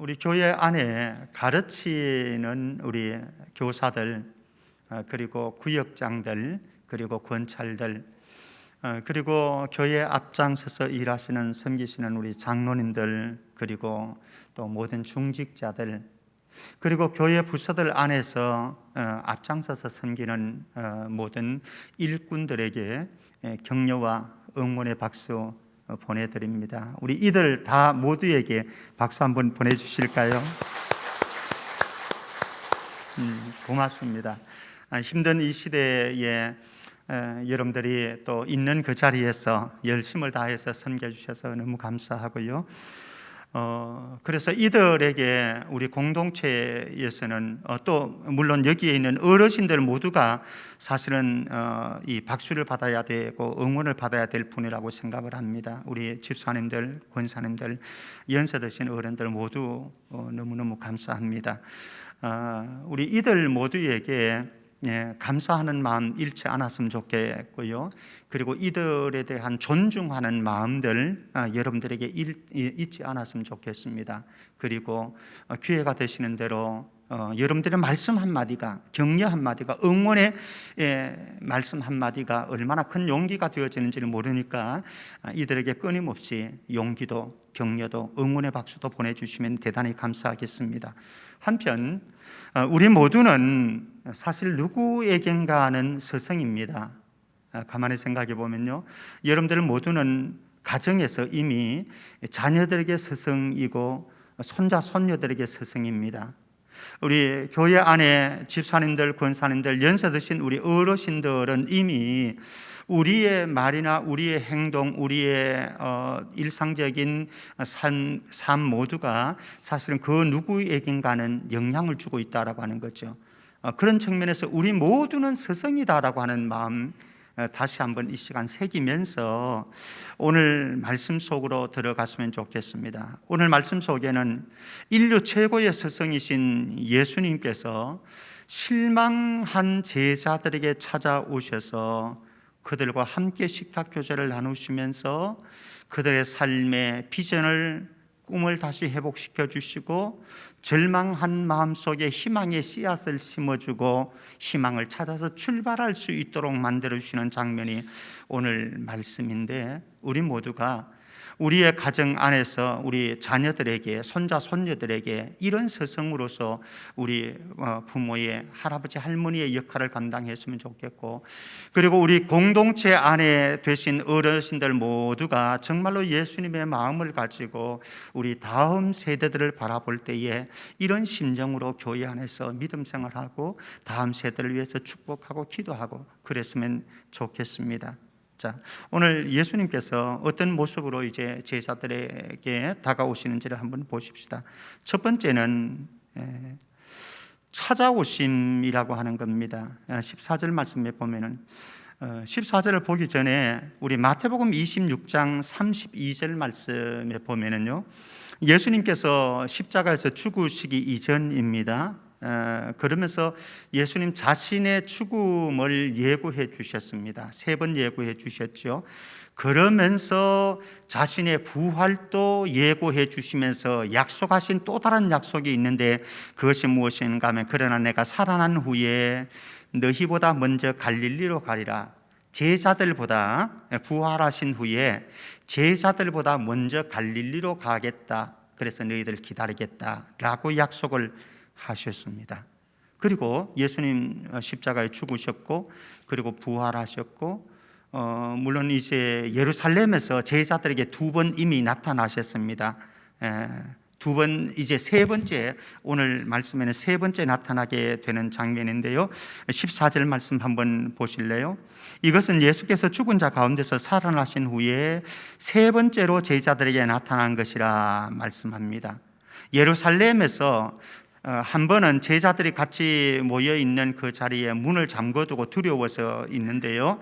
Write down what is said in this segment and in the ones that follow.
우리 교회 안에 가르치는 우리 교사들, 그리고 구역장들, 그리고 권찰들, 그리고 교회 앞장서서 일하시는 섬기시는 우리 장로님들, 그리고 또 모든 중직자들, 그리고 교회 부서들 안에서 앞장서서 섬기는 모든 일꾼들에게 격려와 응원의 박수 보내드립니다. 우리 이들 다 모두에게 박수 한번 보내주실까요? 고맙습니다. 힘든 이 시대에 여러분들이 또 있는 그 자리에서 열심을 다해서 섬겨주셔서 너무 감사하고요. 그래서 이들에게 우리 공동체에서는 또 물론 여기에 있는 어르신들 모두가 사실은 이 박수를 받아야 되고 응원을 받아야 될 분이라고 생각을 합니다. 우리 집사님들, 권사님들, 연세 드신 어른들 모두 너무너무 감사합니다. 우리 이들 모두에게 감사하는 마음 잃지 않았으면 좋겠고요. 그리고 이들에 대한 존중하는 마음들 여러분들에게 잊지 않았으면 좋겠습니다. 그리고 기회가 되시는 대로 여러분들의 말씀 한마디가, 격려 한마디가, 응원의 말씀 한마디가 얼마나 큰 용기가 되어지는지를 모르니까 이들에게 끊임없이 용기도 격려도 응원의 박수도 보내주시면 대단히 감사하겠습니다. 한편 우리 모두는 사실 누구에겐가는 스승입니다. 가만히 생각해 보면요, 여러분들 모두는 가정에서 이미 자녀들에게 스승이고 손자 손녀들에게 스승입니다. 우리 교회 안에 집사님들, 권사님들, 연세 드신 우리 어르신들은 이미 우리의 말이나 우리의 행동, 우리의 일상적인 삶 모두가 사실은 그 누구에겐가는 영향을 주고 있다라고 하는 거죠. 그런 측면에서 우리 모두는 스승이다라고 하는 마음 다시 한번 이 시간 새기면서 오늘 말씀 속으로 들어갔으면 좋겠습니다. 오늘 말씀 속에는 인류 최고의 스승이신 예수님께서 실망한 제자들에게 찾아오셔서 그들과 함께 식탁 교제를 나누시면서 그들의 삶의 비전을, 꿈을 다시 회복시켜 주시고 절망한 마음속에 희망의 씨앗을 심어주고 희망을 찾아서 출발할 수 있도록 만들어주시는 장면이 오늘 말씀인데, 우리 모두가 우리의 가정 안에서 우리 자녀들에게, 손자 손녀들에게 이런 스승으로서 우리 부모의, 할아버지 할머니의 역할을 감당했으면 좋겠고, 그리고 우리 공동체 안에 되신 어르신들 모두가 정말로 예수님의 마음을 가지고 우리 다음 세대들을 바라볼 때에 이런 심정으로 교회 안에서 믿음 생활하고 다음 세대를 위해서 축복하고 기도하고 그랬으면 좋겠습니다. 자, 오늘 예수님께서 어떤 모습으로 이제 제자들에게 다가오시는지를 한번 보십시다. 첫 번째는 찾아오심이라고 하는 겁니다. 14절 말씀에 보면은 14절을 보기 전에 우리 마태복음 26장 32절 말씀에 보면은요, 예수님께서 십자가에서 죽으시기 이전입니다. 그러면서 예수님 자신의 죽음을 예고해 주셨습니다. 3번 예고해 주셨죠. 그러면서 자신의 부활도 예고해 주시면서 약속하신 또 다른 약속이 있는데 그것이 무엇인가 하면, 그러나 내가 살아난 후에 너희보다 먼저 갈릴리로 가리라. 제자들보다, 부활하신 후에 제자들보다 먼저 갈릴리로 가겠다. 그래서 너희들 기다리겠다라고 약속을 하셨습니다. 그리고 예수님 십자가에 죽으셨고 그리고 부활하셨고, 물론 이제 예루살렘에서 제자들에게 2번 이미 나타나셨습니다. 2번, 이제 3번째, 오늘 말씀에는 3번째 나타나게 되는 장면인데요. 14절 말씀 한번 보실래요? 이것은 예수께서 죽은 자 가운데서 살아나신 후에 3번째로 제자들에게 나타난 것이라 말씀합니다. 예루살렘에서 한 번은 제자들이 같이 모여 있는 그 자리에 문을 잠궈두고 두려워서 있는데요,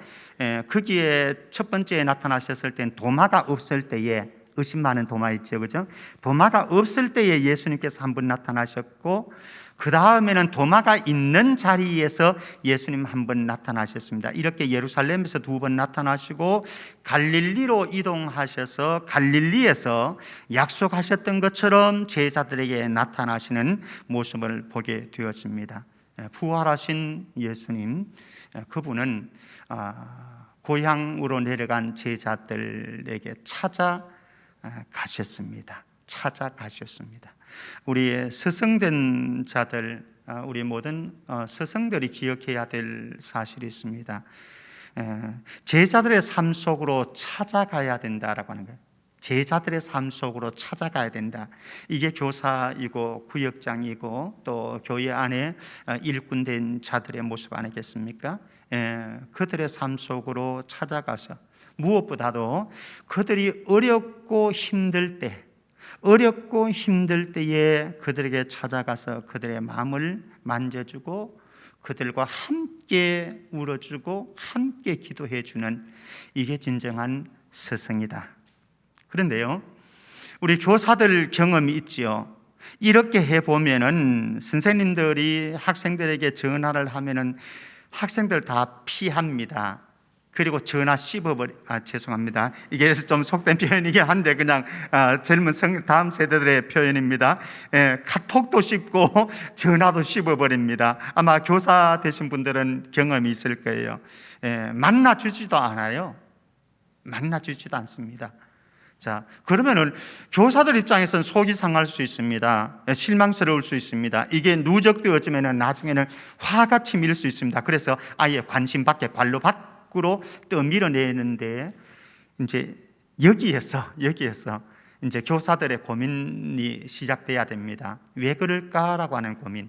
거기에 첫 번째 나타나셨을 땐 도마가 없을 때에 의심 많은 도마 있죠, 그죠? 도마가 없을 때에 예수님께서 한 번 나타나셨고, 그 다음에는 도마가 있는 자리에서 예수님 한 번 나타나셨습니다. 이렇게 예루살렘에서 2번 나타나시고 갈릴리로 이동하셔서 갈릴리에서 약속하셨던 것처럼 제자들에게 나타나시는 모습을 보게 되었습니다. 부활하신 예수님, 그분은 고향으로 내려간 제자들에게 찾아가셨습니다. 우리 스승된 자들, 우리 모든 스승들이 기억해야 될 사실이 있습니다. 제자들의 삶 속으로 찾아가야 된다라고 하는 거예요. 제자들의 삶 속으로 찾아가야 된다. 이게 교사이고 구역장이고 또 교회 안에 일꾼된 자들의 모습 아니겠습니까? 그들의 삶 속으로 찾아가서 무엇보다도 그들이 어렵고 힘들 때에 그들에게 찾아가서 그들의 마음을 만져주고 그들과 함께 울어주고 함께 기도해주는, 이게 진정한 스승이다. 그런데요, 우리 교사들 경험이 있지요. 이렇게 해보면은 선생님들이 학생들에게 전화를 하면은 학생들 다 피합니다. 그리고 전화 죄송합니다. 이게 좀 속된 표현이긴 한데 그냥 젊은 다음 세대들의 표현입니다. 카톡도 씹고 전화도 씹어버립니다. 아마 교사 되신 분들은 경험이 있을 거예요. 만나주지도 않아요. 만나주지도 않습니다. 자, 그러면은 교사들 입장에서는 속이 상할 수 있습니다. 실망스러울 수 있습니다. 이게 누적되어지면은 나중에는 화가 치밀 수 있습니다. 그래서 아예 관심 밖에, 관로 밖으로 떠밀어내는데, 이제 여기에서 이제 교사들의 고민이 시작돼야 됩니다. 왜 그럴까라고 하는 고민.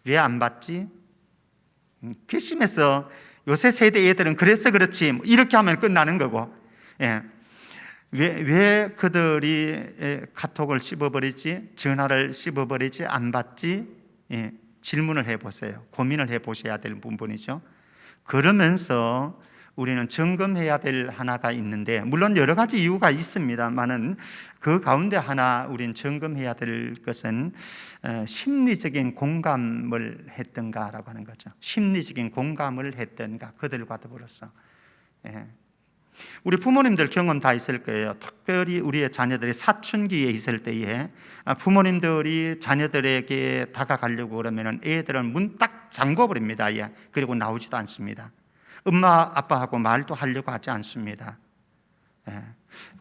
왜 안 받지? 괘씸해서 요새 세대 애들은 그래서 그렇지 이렇게 하면 끝나는 거고, 왜 그들이 카톡을 씹어버리지, 전화를 씹어버리지, 안 받지? 질문을 해보세요. 고민을 해보셔야 될 부분이죠. 그러면서 우리는 점검해야 될 하나가 있는데, 물론 여러 가지 이유가 있습니다만은 그 가운데 하나 우리는 점검해야 될 것은 심리적인 공감을 했던가라고 하는 거죠. 심리적인 공감을 했던가, 그들과 더불어서. 우리 부모님들 경험 다 있을 거예요. 특별히 우리의 자녀들이 사춘기에 있을 때에 부모님들이 자녀들에게 다가가려고 그러면 애들은 문 딱 잠궈버립니다. 그리고 나오지도 않습니다. 엄마 아빠하고 말도 하려고 하지 않습니다.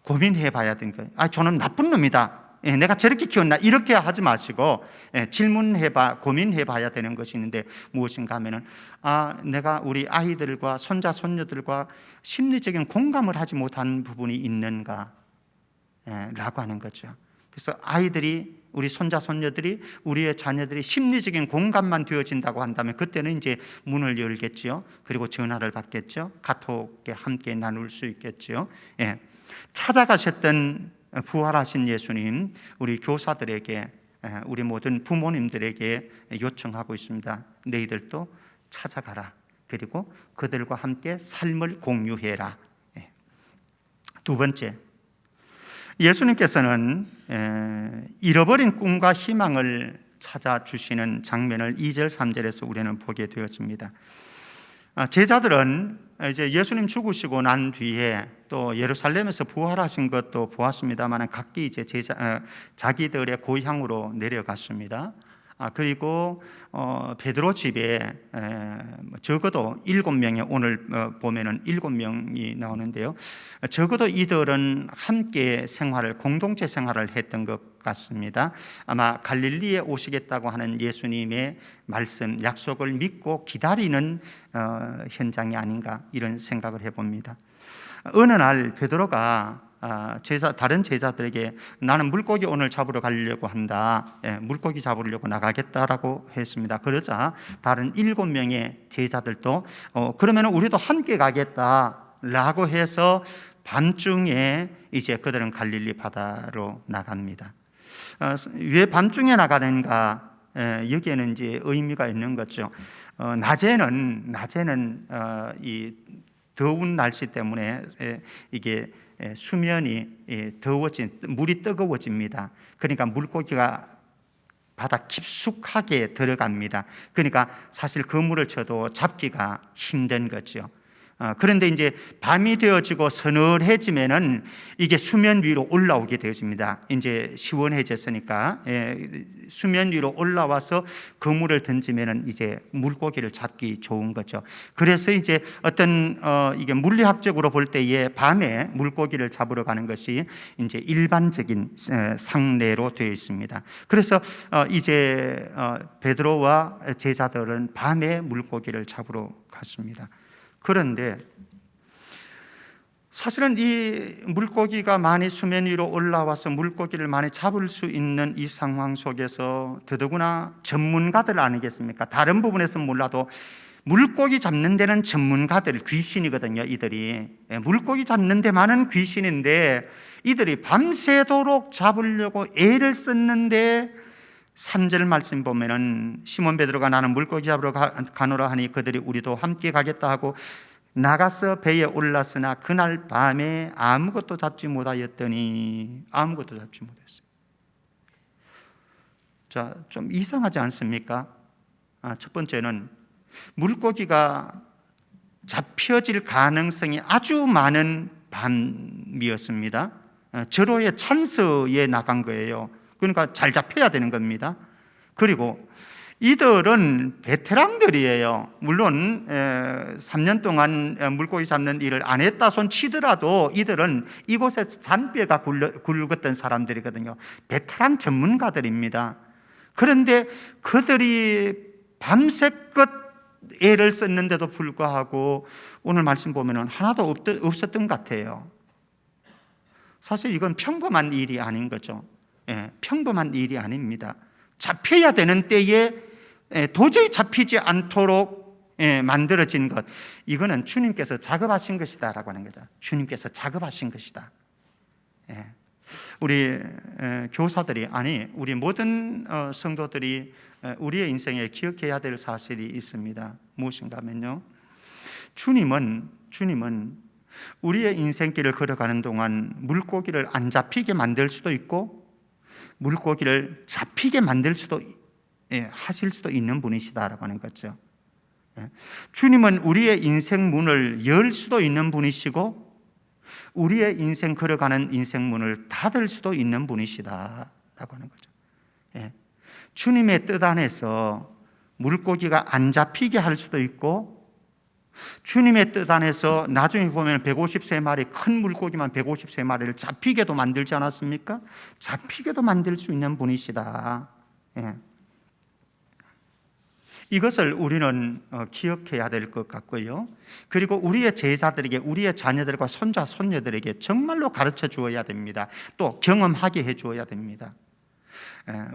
고민해 봐야 되는 거예요. 저는 나쁜 놈이다, 내가 저렇게 키웠나, 이렇게 하지 마시고 질문해봐, 고민해봐야 되는 것이 있는데, 무엇인가 하면은 내가 우리 아이들과 손자 손녀들과 심리적인 공감을 하지 못한 부분이 있는가 라고 하는 거죠. 그래서 아이들이, 우리 손자 손녀들이, 우리의 자녀들이 심리적인 공감만 되어진다고 한다면 그때는 이제 문을 열겠죠. 그리고 전화를 받겠죠. 카톡에 함께 나눌 수 있겠죠. 찾아가셨던 부활하신 예수님, 우리 교사들에게, 우리 모든 부모님들에게 요청하고 있습니다. 너희들도 찾아가라. 그리고 그들과 함께 삶을 공유해라. 두 번째, 예수님께서는 잃어버린 꿈과 희망을 찾아주시는 장면을 2절 3절에서 우리는 보게 되었습니다. 제자들은 이제 예수님 죽으시고 난 뒤에 또 예루살렘에서 부활하신 것도 보았습니다만 각기 이제 자기들의 고향으로 내려갔습니다. 그리고 베드로 집에 적어도 7명의, 오늘 보면은 7명이 나오는데요. 적어도 이들은 함께 생활을, 공동체 생활을 했던 것 같습니다. 아마 갈릴리에 오시겠다고 하는 예수님의 말씀, 약속을 믿고 기다리는 현장이 아닌가, 이런 생각을 해봅니다. 어느 날 베드로가 다른 제자들에게 나는 물고기 오늘 잡으러 가려고 한다, 물고기 잡으려고 나가겠다라고 했습니다. 그러자 다른 7명의 제자들도 그러면 우리도 함께 가겠다라고 해서 밤중에 이제 그들은 갈릴리 바다로 나갑니다. 왜 밤중에 나가는가? 여기에는 이제 의미가 있는 거죠. 낮에는 이 더운 날씨 때문에 이게 수면이 물이 뜨거워집니다. 그러니까 물고기가 바다 깊숙하게 들어갑니다. 그러니까 사실 그 물을 쳐도 잡기가 힘든 거죠. 그런데 이제 밤이 되어지고 서늘해지면은 이게 수면 위로 올라오게 되어집니다. 이제 시원해졌으니까 수면 위로 올라와서 그물을 던지면은 이제 물고기를 잡기 좋은 거죠. 그래서 이제 어떤 이게 물리학적으로 볼 때에 밤에 물고기를 잡으러 가는 것이 이제 일반적인 상례로 되어 있습니다. 그래서 이제 베드로와 제자들은 밤에 물고기를 잡으러 갔습니다. 그런데 사실은 이 물고기가 많이 수면 위로 올라와서 물고기를 많이 잡을 수 있는 이 상황 속에서 더더구나 전문가들 아니겠습니까? 다른 부분에서는 몰라도 물고기 잡는 데는 전문가들, 귀신이거든요. 이들이 물고기 잡는 데만은 귀신인데 이들이 밤새도록 잡으려고 애를 썼는데 3절 말씀 보면은 시몬 베드로가 나는 물고기 잡으러 가노라 하니 그들이 우리도 함께 가겠다 하고 나가서 배에 올랐으나 그날 밤에 아무것도 잡지 못하였더니 아무것도 잡지 못했어요. 자, 좀 이상하지 않습니까? 첫 번째는 물고기가 잡혀질 가능성이 아주 많은 밤이었습니다. 절호의 찬스에 나간 거예요. 그러니까 잘 잡혀야 되는 겁니다. 그리고 이들은 베테랑들이에요. 물론 3년 동안 물고기 잡는 일을 안 했다 손 치더라도 이들은 이곳에서 잔뼈가 굵었던 사람들이거든요. 베테랑 전문가들입니다. 그런데 그들이 밤새껏 애를 썼는데도 불구하고 오늘 말씀 보면 하나도 없었던 것 같아요. 사실 이건 평범한 일이 아닌 거죠. 평범한 일이 아닙니다. 잡혀야 되는 때에 도저히 잡히지 않도록 만들어진 것, 이거는 주님께서 작업하신 것이다 라고 하는 거죠. 주님께서 작업하신 것이다. 우리 교사들이, 아니 우리 모든 성도들이 우리의 인생에 기억해야 될 사실이 있습니다. 무엇인가 하면요, 주님은 우리의 인생길을 걸어가는 동안 물고기를 안 잡히게 만들 수도 있고 물고기를 잡히게 만들 수도 하실 수도 있는 분이시다라고 하는 거죠. 주님은 우리의 인생 문을 열 수도 있는 분이시고 우리의 인생 걸어가는 인생 문을 닫을 수도 있는 분이시다라고 하는 거죠. 주님의 뜻 안에서 물고기가 안 잡히게 할 수도 있고 주님의 뜻 안에서 나중에 보면 153마리, 큰 물고기만 153마리를 잡히게도 만들지 않았습니까? 잡히게도 만들 수 있는 분이시다. 이것을 우리는 기억해야 될 것 같고요. 그리고 우리의 제자들에게, 우리의 자녀들과 손자, 손녀들에게 정말로 가르쳐 주어야 됩니다. 또 경험하게 해 주어야 됩니다.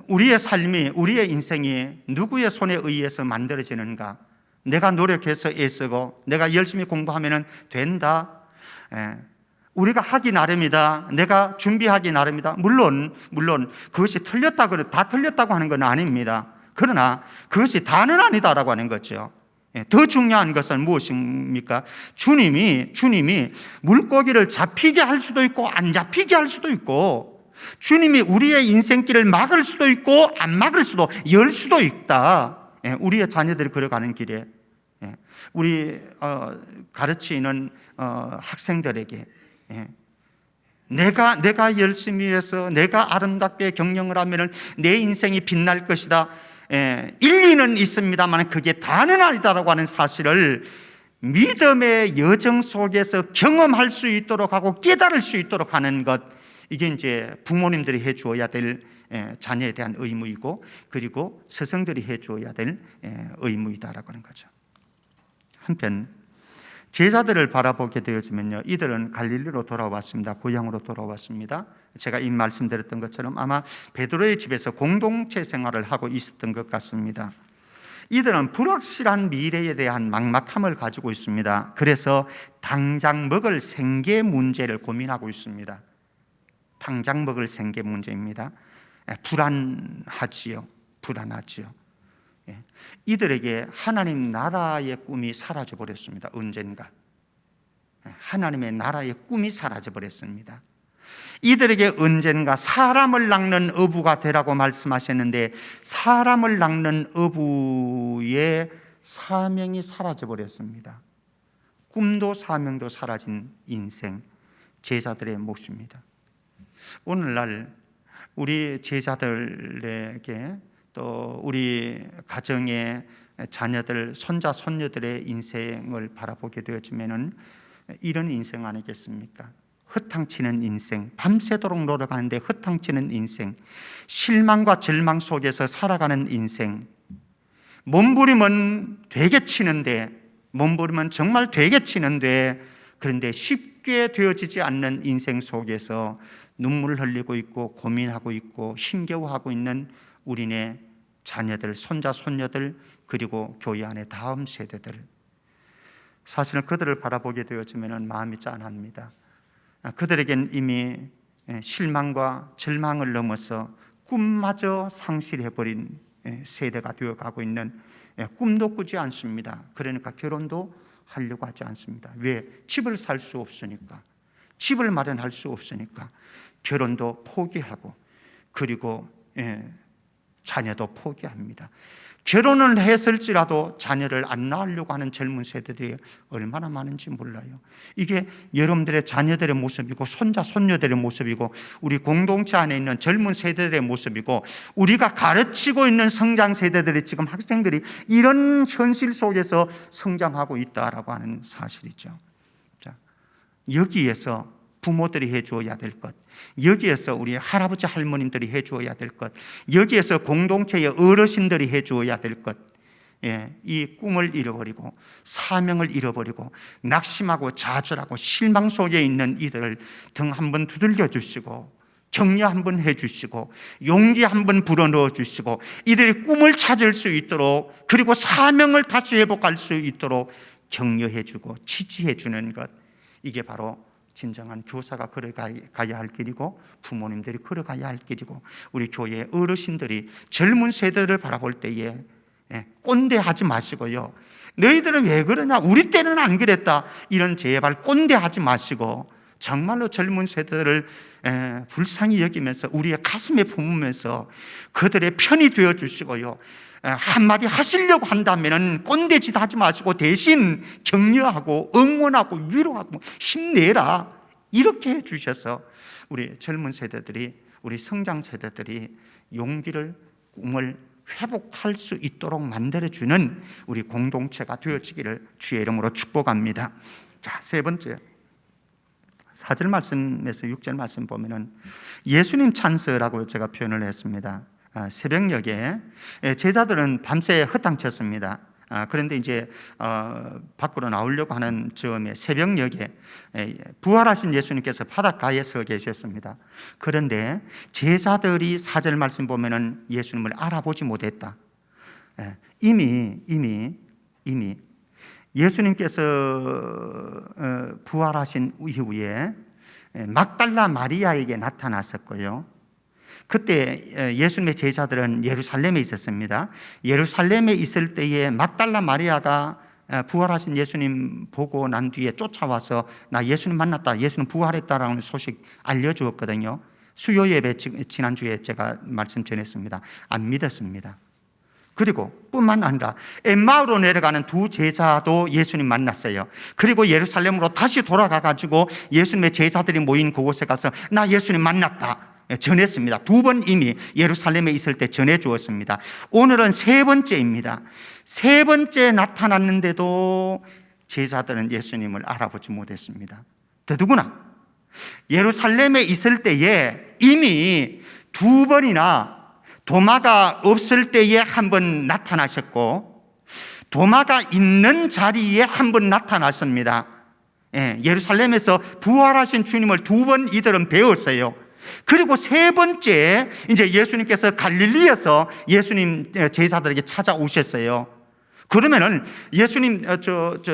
우리의 삶이, 우리의 인생이 누구의 손에 의해서 만들어지는가? 내가 노력해서 애쓰고 내가 열심히 공부하면 된다. 우리가 하기 나름이다. 내가 준비하기 나름이다. 물론 그것이 다 틀렸다고 하는 건 아닙니다. 그러나 그것이 다는 아니다라고 하는 거죠. 더 중요한 것은 무엇입니까? 주님이 물고기를 잡히게 할 수도 있고 안 잡히게 할 수도 있고 주님이 우리의 인생길을 막을 수도 있고 안 막을 수도, 열 수도 있다. 우리의 자녀들이 걸어가는 길에 우리 가르치는 학생들에게 내가 열심히 해서 내가 아름답게 경영을 하면 내 인생이 빛날 것이다. 일리는 있습니다만 그게 다는 아니다라고 하는 사실을 믿음의 여정 속에서 경험할 수 있도록 하고 깨달을 수 있도록 하는 것, 이게 이제 부모님들이 해 주어야 될 자녀에 대한 의무이고 그리고 스승들이 해 주어야 될 의무이다라고 하는 거죠. 한편 제자들을 바라보게 되어지면요, 이들은 갈릴리로 돌아왔습니다. 고향으로 돌아왔습니다. 제가 이 말씀드렸던 것처럼 아마 베드로의 집에서 공동체 생활을 하고 있었던 것 같습니다. 이들은 불확실한 미래에 대한 막막함을 가지고 있습니다. 그래서 당장 먹을 생계 문제를 고민하고 있습니다. 당장 먹을 생계 문제입니다. 불안하지요. 이들에게 하나님 나라의 꿈이 사라져 버렸습니다. 언젠가. 하나님의 나라의 꿈이 사라져 버렸습니다. 이들에게 언젠가 사람을 낚는 어부가 되라고 말씀하셨는데 사람을 낚는 어부의 사명이 사라져 버렸습니다. 꿈도 사명도 사라진 인생, 제자들의 모습입니다. 오늘날 우리 제자들에게 또 우리 가정의 자녀들, 손자, 손녀들의 인생을 바라보게 되어지면은 이런 인생 아니겠습니까? 허탕치는 인생, 밤새도록 노력하는데 허탕치는 인생, 실망과 절망 속에서 살아가는 인생, 몸부림은 되게 치는데, 몸부림은 정말 되게 치는데, 그런데 쉽게 되어지지 않는 인생 속에서 눈물을 흘리고 있고 고민하고 있고 힘겨워하고 있는 우리네 자녀들, 손자, 손녀들, 그리고 교회 안의 다음 세대들, 사실은 그들을 바라보게 되어지면 마음이 짠합니다. 그들에겐 이미 실망과 절망을 넘어서 꿈마저 상실해버린 세대가 되어가고 있는, 꿈도 꾸지 않습니다. 그러니까 결혼도 하려고 하지 않습니다. 왜? 집을 살 수 없으니까, 집을 마련할 수 없으니까 결혼도 포기하고, 그리고 자녀도 포기합니다. 결혼을 했을지라도 자녀를 안 낳으려고 하는 젊은 세대들이 얼마나 많은지 몰라요. 이게 여러분들의 자녀들의 모습이고 손자, 손녀들의 모습이고 우리 공동체 안에 있는 젊은 세대들의 모습이고 우리가 가르치고 있는 성장 세대들이, 지금 학생들이 이런 현실 속에서 성장하고 있다라고 하는 사실이죠. 자, 여기에서 부모들이 해주어야 될 것, 여기에서 우리 할아버지 할머님들이 해주어야 될 것, 여기에서 공동체의 어르신들이 해주어야 될 것, 이 꿈을 잃어버리고 사명을 잃어버리고 낙심하고 좌절하고 실망 속에 있는 이들을 등 한번 두들겨 주시고 격려 한번 해주시고 용기 한번 불어넣어 주시고 이들이 꿈을 찾을 수 있도록, 그리고 사명을 다시 회복할 수 있도록 격려해 주고 지지해 주는 것, 이게 바로 진정한 교사가 걸어가야 할 길이고 부모님들이 걸어가야 할 길이고 우리 교회의 어르신들이 젊은 세대를 바라볼 때에 꼰대하지 마시고요, 너희들은 왜 그러냐, 우리 때는 안 그랬다, 이런 제발 꼰대하지 마시고 정말로 젊은 세대들을 불쌍히 여기면서 우리의 가슴에 품으면서 그들의 편이 되어 주시고요, 한마디 하시려고 한다면 꼰대짓 하지 마시고 대신 격려하고 응원하고 위로하고 힘내라, 이렇게 해주셔서 우리 젊은 세대들이, 우리 성장 세대들이 용기를, 꿈을 회복할 수 있도록 만들어주는 우리 공동체가 되어지기를 주의 이름으로 축복합니다. 자, 세 번째, 4절 말씀에서 6절 말씀 보면은 예수님 찬스라고 제가 표현을 했습니다. 새벽녘에 제자들은 밤새 허탕쳤습니다. 그런데 이제 밖으로 나오려고 하는 즈음에 새벽녘에 부활하신 예수님께서 바닷가에 서 계셨습니다. 그런데 제자들이 4절 말씀 보면은 예수님을 알아보지 못했다. 이미 예수님께서 부활하신 이후에 막달라 마리아에게 나타났었고요, 그때 예수님의 제자들은 예루살렘에 있었습니다. 예루살렘에 있을 때에 막달라 마리아가 부활하신 예수님 보고 난 뒤에 쫓아와서 나 예수님 만났다, 예수님 부활했다라는 소식 알려주었거든요. 수요 예배 지난주에 제가 말씀 전했습니다. 안 믿었습니다. 그리고 뿐만 아니라 엠마오로 내려가는 두 제자도 예수님 만났어요. 그리고 예루살렘으로 다시 돌아가가지고 예수님의 제자들이 모인 그곳에 가서 나 예수님 만났다 전했습니다. 2번 이미 예루살렘에 있을 때 전해주었습니다. 오늘은 세 번째입니다. 세 번째 나타났는데도 제자들은 예수님을 알아보지 못했습니다. 더더구나 예루살렘에 있을 때에 이미 2번이나 도마가 없을 때에 한 번 나타나셨고 도마가 있는 자리에 한 번 나타났습니다. 예루살렘에서 부활하신 주님을 2번 이들은 배웠어요. 그리고 세 번째 이제 예수님께서 갈릴리에서 예수님 제자들에게 찾아오셨어요. 그러면은 예수님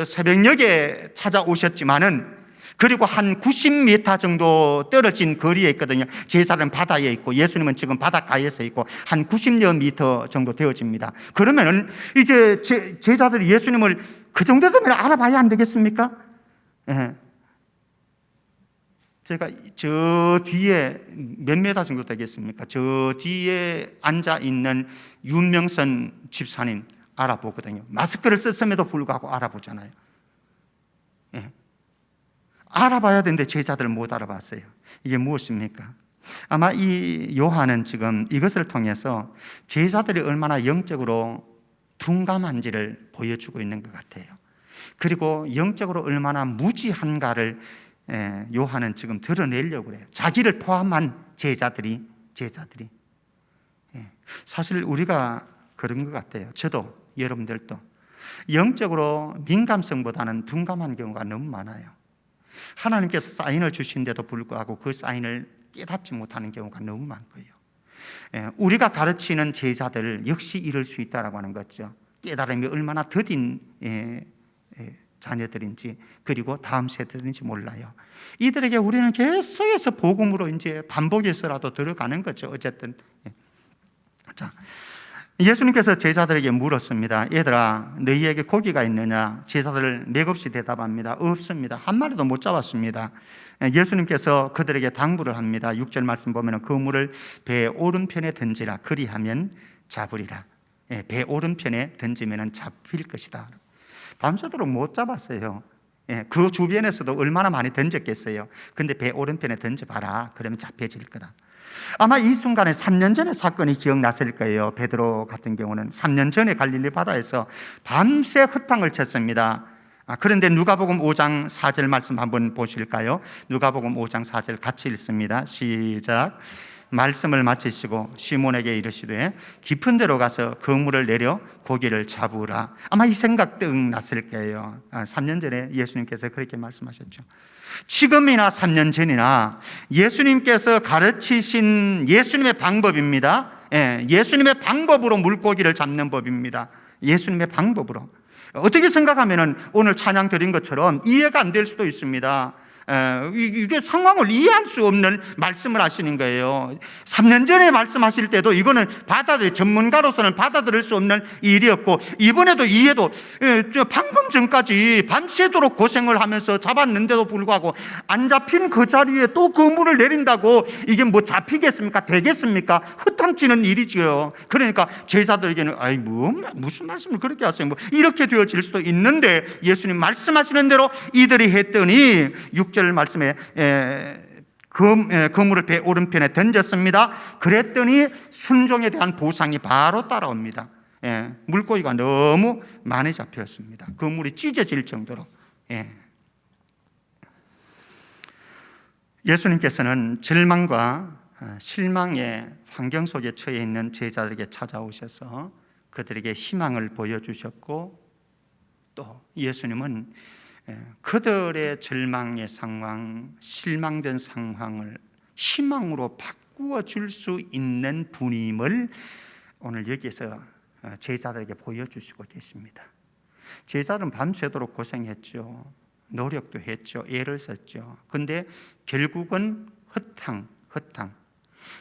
새벽녘에 찾아오셨지만은 그리고 한 90m 정도 떨어진 거리에 있거든요. 제자들은 바다에 있고 예수님은 지금 바닷가에서 있고 한 90여 미터 정도 되어집니다. 그러면은 이제 제자들이 예수님을 그 정도 되면 알아봐야 안 되겠습니까? 제가 저 뒤에 몇 메다 정도 되겠습니까? 저 뒤에 앉아 있는 윤명선 집사님 알아보거든요. 마스크를 썼음에도 불구하고 알아보잖아요. 예. 알아봐야 되는데 제자들은 못 알아봤어요. 이게 무엇입니까? 아마 이 요한은 지금 이것을 통해서 제자들이 얼마나 영적으로 둔감한지를 보여주고 있는 것 같아요. 그리고 영적으로 얼마나 무지한가를 요한은 지금 드러내려고 그래요. 자기를 포함한 제자들이 사실 우리가 그런 것 같아요. 저도 여러분들도 영적으로 민감성보다는 둔감한 경우가 너무 많아요. 하나님께서 사인을 주신데도 불구하고 그 사인을 깨닫지 못하는 경우가 너무 많고요. 우리가 가르치는 제자들 역시 이럴 수 있다라고 하는 거죠. 깨달음이 얼마나 더딘 자녀들인지, 그리고 다음 세대들인지 몰라요. 이들에게 우리는 계속해서 복음으로 이제 반복해서라도 들어가는 거죠. 어쨌든. 자, 예수님께서 제자들에게 물었습니다. 얘들아, 너희에게 고기가 있느냐? 제자들 맥없이 대답합니다. 없습니다. 한 마리도 못 잡았습니다. 예수님께서 그들에게 당부를 합니다. 6절 말씀 보면 그물을 배 오른편에 던지라. 그리하면 잡으리라. 배 오른편에 던지면 잡힐 것이다. 밤새도록 못 잡았어요. 그 주변에서도 얼마나 많이 던졌겠어요. 근데 배 오른편에 던져봐라. 그러면 잡혀질 거다. 아마 이 순간에 3년 전의 사건이 기억났을 거예요. 베드로 같은 경우는 3년 전에 갈릴리 바다에서 밤새 흙탕을 쳤습니다. 그런데 누가복음 5장 4절 말씀 한번 보실까요? 누가복음 5장 4절 같이 읽습니다. 시작. 말씀을 마치시고 시몬에게 이르시되 깊은 데로 가서 그물을 내려 고기를 잡으라. 아마 이 생각 뜩 났을 거예요. 3년 전에 예수님께서 그렇게 말씀하셨죠. 지금이나 3년 전이나 예수님께서 가르치신 예수님의 방법입니다. 예수님의 방법으로 물고기를 잡는 법입니다. 예수님의 방법으로. 어떻게 생각하면 오늘 찬양 드린 것처럼 이해가 안 될 수도 있습니다. 이게 상황을 이해할 수 없는 말씀을 하시는 거예요. 3년 전에 말씀하실 때도 이거는 전문가로서는 받아들일 수 없는 일이었고, 이번에도 이해도 방금 전까지 밤새도록 고생을 하면서 잡았는데도 불구하고 안 잡힌 그 자리에 또 그물을 내린다고 이게 뭐 잡히겠습니까? 되겠습니까? 허탕치는 일이지요. 그러니까 제자들에게는 무슨 말씀을 그렇게 하세요? 이렇게 되어질 수도 있는데, 예수님 말씀하시는 대로 이들이 했더니 6절 말씀에 그물을 배 오른편에 던졌습니다. 그랬더니 순종에 대한 보상이 바로 따라옵니다. 물고기가 너무 많이 잡혔습니다. 그물이 찢어질 정도로. 예수님께서는 절망과 실망의 환경 속에 처해 있는 제자들에게 찾아오셔서 그들에게 희망을 보여주셨고, 또 예수님은 그들의 절망의 상황, 실망된 상황을 희망으로 바꾸어 줄 수 있는 분임을 오늘 여기에서 제자들에게 보여주시고 계십니다. 제자들은 밤새도록 고생했죠. 노력도 했죠. 애를 썼죠. 근데 결국은 허탕.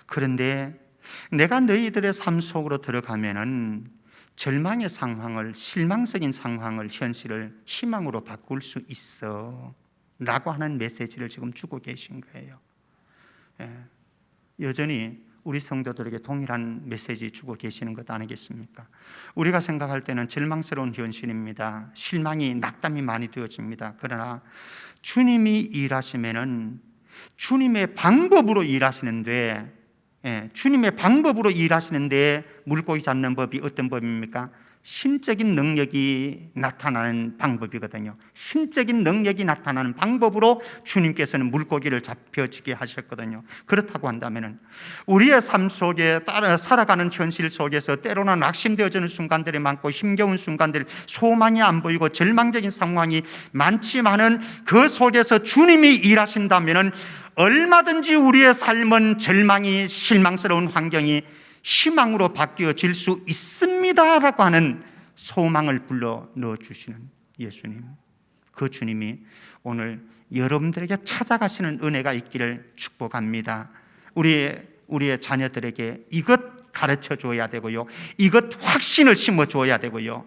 그런데 내가 너희들의 삶 속으로 들어가면은 절망의 상황을, 실망적인 상황을, 현실을 희망으로 바꿀 수 있어 라고 하는 메시지를 지금 주고 계신 거예요. 여전히 우리 성도들에게 동일한 메시지 주고 계시는 것 아니겠습니까? 우리가 생각할 때는 절망스러운 현실입니다. 실망이, 낙담이 많이 되어집니다. 그러나 주님이 일하시면은 주님의 방법으로 일하시는데, 주님의 방법으로 일하시는데 물고기 잡는 법이 어떤 법입니까? 신적인 능력이 나타나는 방법이거든요. 신적인 능력이 나타나는 방법으로 주님께서는 물고기를 잡혀지게 하셨거든요. 그렇다고 한다면 우리의 삶 속에 살아가는 현실 속에서 때로는 낙심되어지는 순간들이 많고, 힘겨운 순간들, 소망이 안 보이고 절망적인 상황이 많지만은 그 속에서 주님이 일하신다면 얼마든지 우리의 삶은 절망이, 실망스러운 환경이 희망으로 바뀌어질 수 있습니다라고 하는 소망을 불러 넣어주시는 예수님, 그 주님이 오늘 여러분들에게 찾아가시는 은혜가 있기를 축복합니다. 우리의 자녀들에게 이것 가르쳐 줘야 되고요, 이것 확신을 심어 줘야 되고요.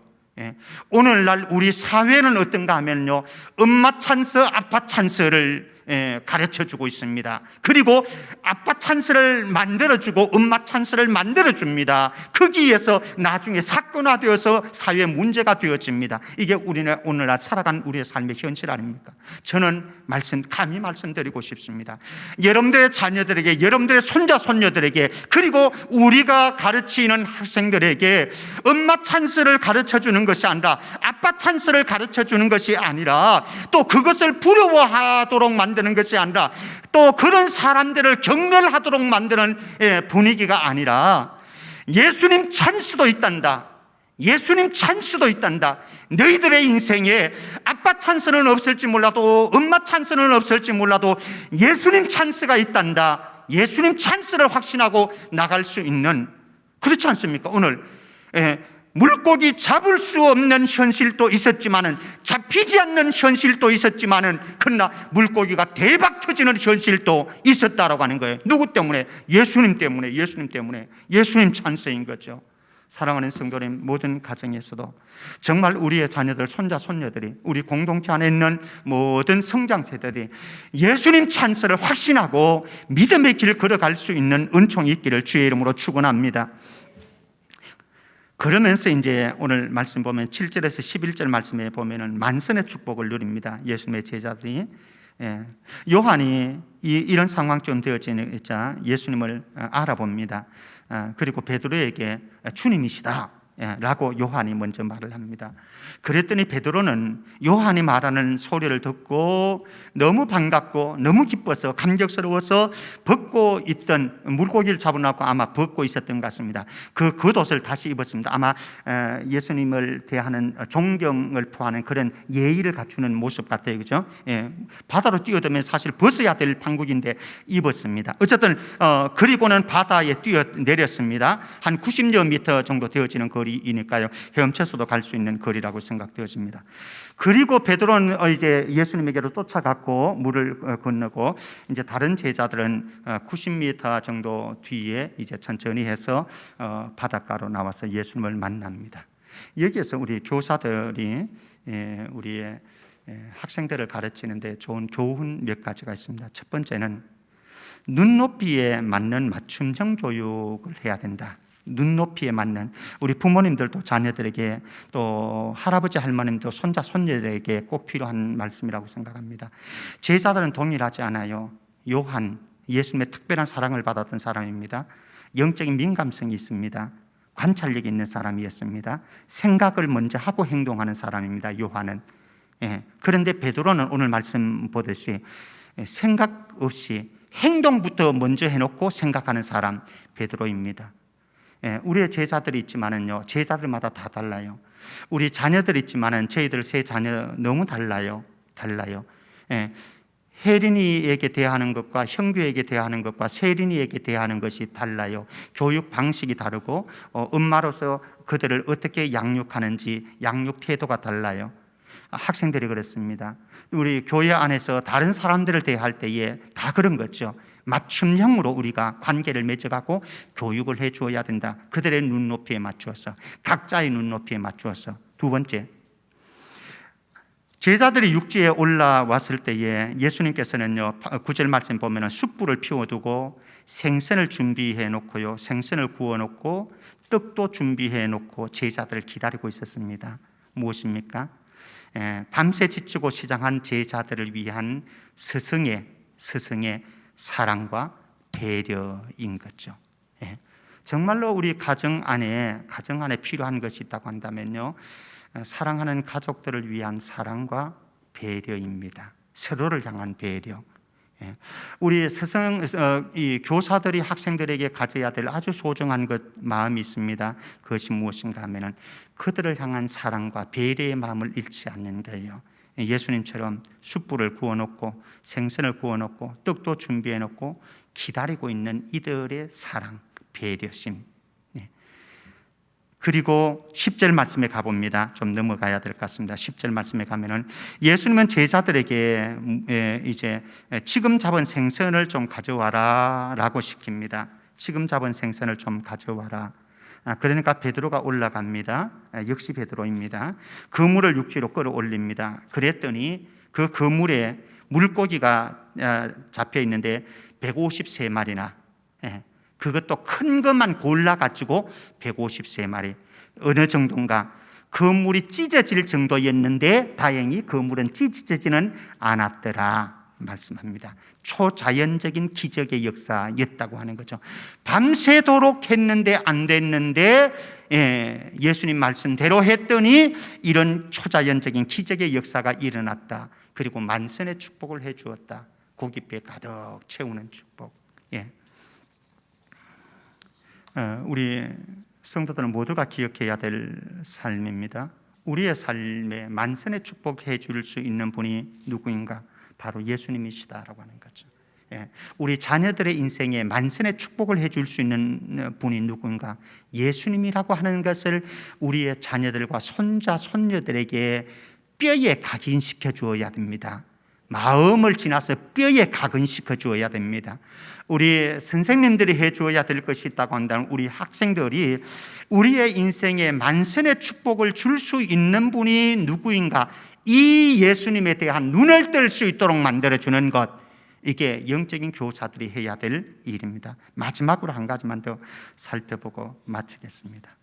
오늘날 우리 사회는 어떤가 하면요, 엄마 찬스, 아빠 찬스를 가르쳐주고 있습니다. 그리고 아빠 찬스를 만들어주고 엄마 찬스를 만들어줍니다. 거기에서 나중에 사건화되어서 사회 문제가 되어집니다. 이게 우리는 오늘날 살아간 우리의 삶의 현실 아닙니까? 저는 감히 말씀드리고 싶습니다. 여러분들의 자녀들에게, 여러분들의 손자 손녀들에게, 그리고 우리가 가르치는 학생들에게 엄마 찬스를 가르쳐주는 것이 아니라, 아빠 찬스를 가르쳐주는 것이 아니라, 또 그것을 부러워하도록 만드는 것이 아니라, 또 그런 사람들을 경멸하도록 만드는 분위기가 아니라, 예수님 찬스도 있단다. 예수님 찬스도 있단다. 너희들의 인생에 아빠 찬스는 없을지 몰라도, 엄마 찬스는 없을지 몰라도 예수님 찬스가 있단다. 예수님 찬스를 확신하고 나갈 수 있는, 그렇지 않습니까? 오늘 물고기 잡을 수 없는 현실도 있었지만은, 잡히지 않는 현실도 있었지만은, 그러나 물고기가 대박 터지는 현실도 있었다라고 하는 거예요. 누구 때문에? 예수님 때문에. 예수님 때문에. 예수님 찬스인 거죠. 사랑하는 성도님, 모든 가정에서도 정말 우리의 자녀들, 손자, 손녀들이, 우리 공동체 안에 있는 모든 성장 세대들이 예수님 찬스를 확신하고 믿음의 길 걸어갈 수 있는 은총이 있기를 주의 이름으로 축원합니다. 그러면서 이제 오늘 말씀 보면 7절에서 11절 말씀에 보면은 만선의 축복을 누립니다. 예수님의 제자들이. 요한이 이런 상황쯤 되어지자 예수님을 알아봅니다. 그리고 베드로에게 주님이시다 라고 요한이 먼저 말을 합니다. 그랬더니 베드로는 요한이 말하는 소리를 듣고 너무 반갑고 너무 기뻐서 감격스러워서 벗고 있던, 물고기를 잡으려고 아마 벗고 있었던 것 같습니다. 그 겉옷을 다시 입었습니다. 아마 예수님을 대하는 존경을 표하는 그런 예의를 갖추는 모습 같아요. 그죠? 바다로 뛰어들면 사실 벗어야 될 판국인데 입었습니다. 어쨌든 그리고는 바다에 뛰어내렸습니다. 한 90여 미터 정도 되어지는 거리이니까요, 헤엄쳐서도 갈 수 있는 거리라고 생각되어집니다. 그리고 베드로는 이제 예수님에게로 쫓아갔고 물을 건너고, 이제 다른 제자들은 90m 정도 뒤에 이제 천천히 해서 바닷가로 나와서 예수님을 만납니다. 여기에서 우리 교사들이 우리의 학생들을 가르치는데 좋은 교훈 몇 가지가 있습니다. 첫 번째는 눈높이에 맞는 맞춤형 교육을 해야 된다. 눈높이에 맞는, 우리 부모님들도 자녀들에게, 또 할아버지 할머님도 손자 손녀들에게 꼭 필요한 말씀이라고 생각합니다. 제자들은 동일하지 않아요. 요한, 예수님의 특별한 사랑을 받았던 사람입니다. 영적인 민감성이 있습니다. 관찰력이 있는 사람이었습니다. 생각을 먼저 하고 행동하는 사람입니다. 요한은. 그런데 베드로는 오늘 말씀 보듯이 생각 없이 행동부터 먼저 해놓고 생각하는 사람, 베드로입니다. 우리의 제자들이 있지만은요, 제자들마다 다 달라요. 우리 자녀들이 있지만은 저희들 세 자녀 너무 달라요. 혜린이에게 대하는 것과 형규에게 대하는 것과 세린이에게 대하는 것이 달라요. 교육 방식이 다르고 엄마로서 그들을 어떻게 양육하는지 양육 태도가 달라요. 학생들이 그렇습니다. 우리 교회 안에서 다른 사람들을 대할 때에 다 그런 거죠. 맞춤형으로 우리가 관계를 맺어가고 교육을 해주어야 된다. 그들의 눈높이에 맞추어서, 각자의 눈높이에 맞추어서. 두 번째, 제자들이 육지에 올라왔을 때에 예수님께서는요, 9절 말씀 보면 숯불을 피워두고 생선을 준비해 놓고요, 생선을 구워 놓고 떡도 준비해 놓고 제자들을 기다리고 있었습니다. 무엇입니까? 밤새 지치고 시장한 제자들을 위한 스승의 사랑과 배려인 거죠. 정말로 우리 가정 안에 필요한 것이 있다고 한다면요, 사랑하는 가족들을 위한 사랑과 배려입니다. 서로를 향한 배려. 우리 이 교사들이 학생들에게 가져야 될 아주 소중한 마음이 있습니다. 그것이 무엇인가 하면은 그들을 향한 사랑과 배려의 마음을 잃지 않는 거예요. 예수님처럼 숯불을 구워놓고 생선을 구워놓고 떡도 준비해놓고 기다리고 있는 이들의 사랑, 배려심. 그리고 10절 말씀에 가봅니다. 좀 넘어가야 될 것 같습니다. 10절 말씀에 가면은 예수님은 제자들에게 이제 지금 잡은 생선을 좀 가져와라 라고 시킵니다. 지금 잡은 생선을 좀 가져와라. 그러니까 베드로가 올라갑니다. 역시 베드로입니다. 그물을 육지로 끌어올립니다. 그랬더니 그 그물에 물고기가 잡혀 있는데 153마리나, 그것도 큰 것만 골라가지고 153마리. 어느 정도인가? 그 물이 찢어질 정도였는데 다행히 그 물은 찢어지지는 않았더라 말씀합니다. 초자연적인 기적의 역사였다고 하는 거죠. 밤새도록 했는데 안 됐는데 예수님 말씀대로 했더니 이런 초자연적인 기적의 역사가 일어났다. 그리고 만선의 축복을 해 주었다. 고깃배 가득 채우는 축복. 우리 성도들은 모두가 기억해야 될 삶입니다. 우리의 삶에 만선의 축복해 줄 수 있는 분이 누구인가? 바로 예수님이시다라고 하는 거죠. 우리 자녀들의 인생에 만선의 축복을 해 줄 수 있는 분이 누구인가? 예수님이라고 하는 것을 우리의 자녀들과 손자, 손녀들에게 뼈에 각인시켜 주어야 됩니다. 마음을 지나서 뼈에 각인시켜 주어야 됩니다. 우리 선생님들이 해 주어야 될 것이 있다고 한다면 우리 학생들이 우리의 인생에 만선의 축복을 줄 수 있는 분이 누구인가? 이 예수님에 대한 눈을 뜰 수 있도록 만들어주는 것, 이게 영적인 교사들이 해야 될 일입니다. 마지막으로 한 가지만 더 살펴보고 마치겠습니다.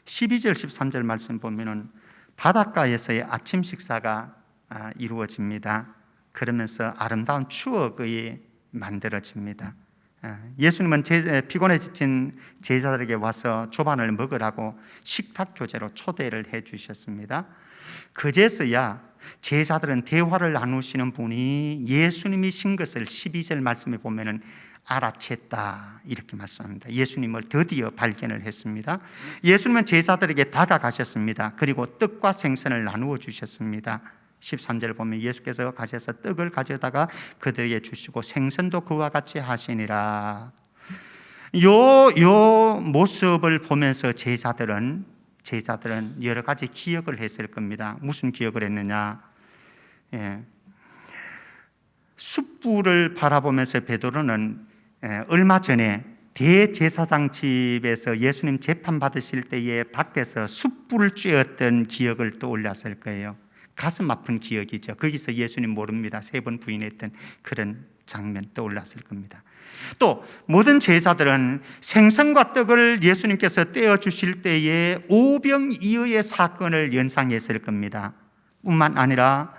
12절 13절 말씀 보면은 바닷가에서의 아침 식사가 이루어집니다. 그러면서 아름다운 추억이 만들어집니다. 예수님은 피곤해 지친 제자들에게 와서 조반을 먹으라고 식탁 교제로 초대를 해 주셨습니다. 그제서야 제자들은 대화를 나누시는 분이 예수님이신 것을 12절 말씀에 보면은 알아챘다 이렇게 말씀합니다. 예수님을 드디어 발견을 했습니다. 예수님은 제자들에게 다가가셨습니다. 그리고 떡과 생선을 나누어 주셨습니다. 13절 보면 예수께서 가셔서 떡을 가져다가 그들에게 주시고 생선도 그와 같이 하시니라. 요 모습을 보면서 제자들은 여러 가지 기억을 했을 겁니다. 무슨 기억을 했느냐? 숯불을 바라보면서 베드로는 얼마 전에 대제사장 집에서 예수님 재판 받으실 때에 밖에서 숯불을 쬐었던 기억을 떠올렸을 거예요. 가슴 아픈 기억이죠. 거기서 예수님 모릅니다. 3번 부인했던 그런 장면 떠올랐을 겁니다. 또 모든 제자들은 생선과 떡을 예수님께서 떼어 주실 때에 오병이어의 사건을 연상했을 겁니다. 뿐만 아니라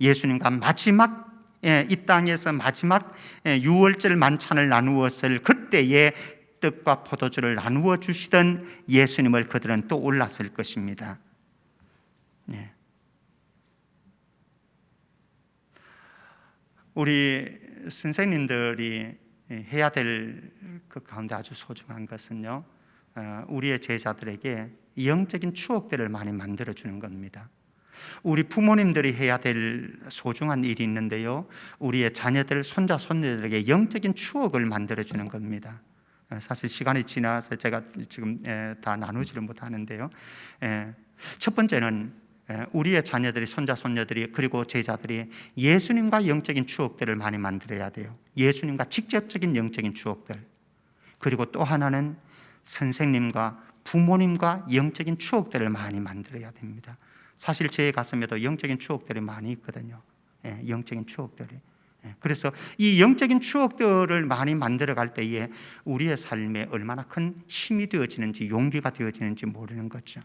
예수님과 마지막 이 땅에서 마지막 유월절 만찬을 나누었을 그때에 떡과 포도주를 나누어 주시던 예수님을 그들은 떠올랐을 것입니다. 우리 선생님들이 해야 될 그 가운데 아주 소중한 것은요, 우리의 제자들에게 영적인 추억들을 많이 만들어주는 겁니다. 우리 부모님들이 해야 될 소중한 일이 있는데요, 우리의 자녀들, 손자, 손녀들에게 영적인 추억을 만들어주는 겁니다. 사실 시간이 지나서 제가 지금 다 나누지를 못하는데요, 첫 번째는 우리의 자녀들이, 손자, 손녀들이, 그리고 제자들이 예수님과 영적인 추억들을 많이 만들어야 돼요. 예수님과 직접적인 영적인 추억들. 그리고 또 하나는 선생님과 부모님과 영적인 추억들을 많이 만들어야 됩니다. 사실 제 가슴에도 영적인 추억들이 많이 있거든요. 영적인 추억들이. 그래서 이 영적인 추억들을 많이 만들어갈 때에 우리의 삶에 얼마나 큰 힘이 되어지는지, 용기가 되어지는지 모르는 거죠.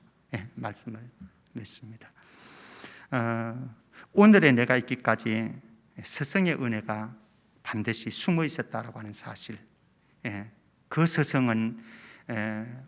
말씀을 맺습니다. 오늘의 내가 있기까지 스승의 은혜가 반드시 숨어 있었다라고 하는 사실, 그 스승은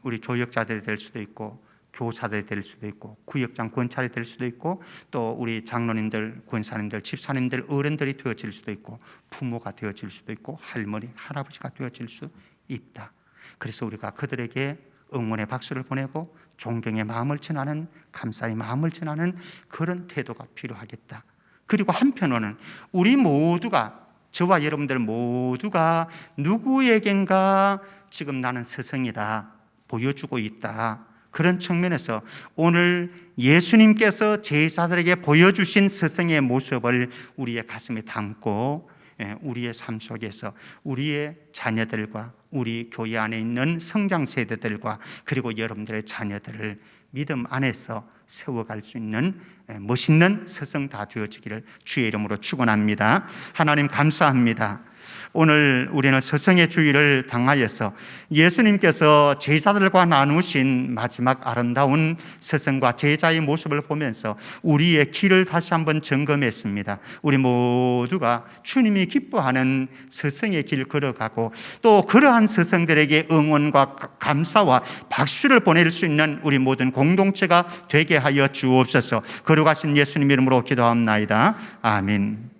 우리 교역자들이 될 수도 있고, 교사들이 될 수도 있고, 구역장 권찰이 될 수도 있고, 또 우리 장로님들, 권사님들, 집사님들, 어른들이 되어질 수도 있고, 부모가 되어질 수도 있고, 할머니, 할아버지가 되어질 수 있다. 그래서 우리가 그들에게 응원의 박수를 보내고 존경의 마음을 전하는, 감사의 마음을 전하는 그런 태도가 필요하겠다. 그리고 한편으로는 우리 모두가, 저와 여러분들 모두가 누구에겐가 지금 나는 스승이다 보여주고 있다. 그런 측면에서 오늘 예수님께서 제자들에게 보여주신 스승의 모습을 우리의 가슴에 담고 우리의 삶 속에서 우리의 자녀들과 우리 교회 안에 있는 성장 세대들과 그리고 여러분들의 자녀들을 믿음 안에서 세워갈 수 있는 멋있는 스승 다 되어지기를 주의 이름으로 축원합니다. 하나님 감사합니다. 오늘 우리는 스승의 주의를 당하여서 예수님께서 제자들과 나누신 마지막 아름다운 스승과 제자의 모습을 보면서 우리의 길을 다시 한번 점검했습니다. 우리 모두가 주님이 기뻐하는 스승의 길 걸어가고 또 그러한 스승들에게 응원과 감사와 박수를 보낼 수 있는 우리 모든 공동체가 되게 하여 주옵소서. 거룩하신 예수님 이름으로 기도합나이다. 아멘.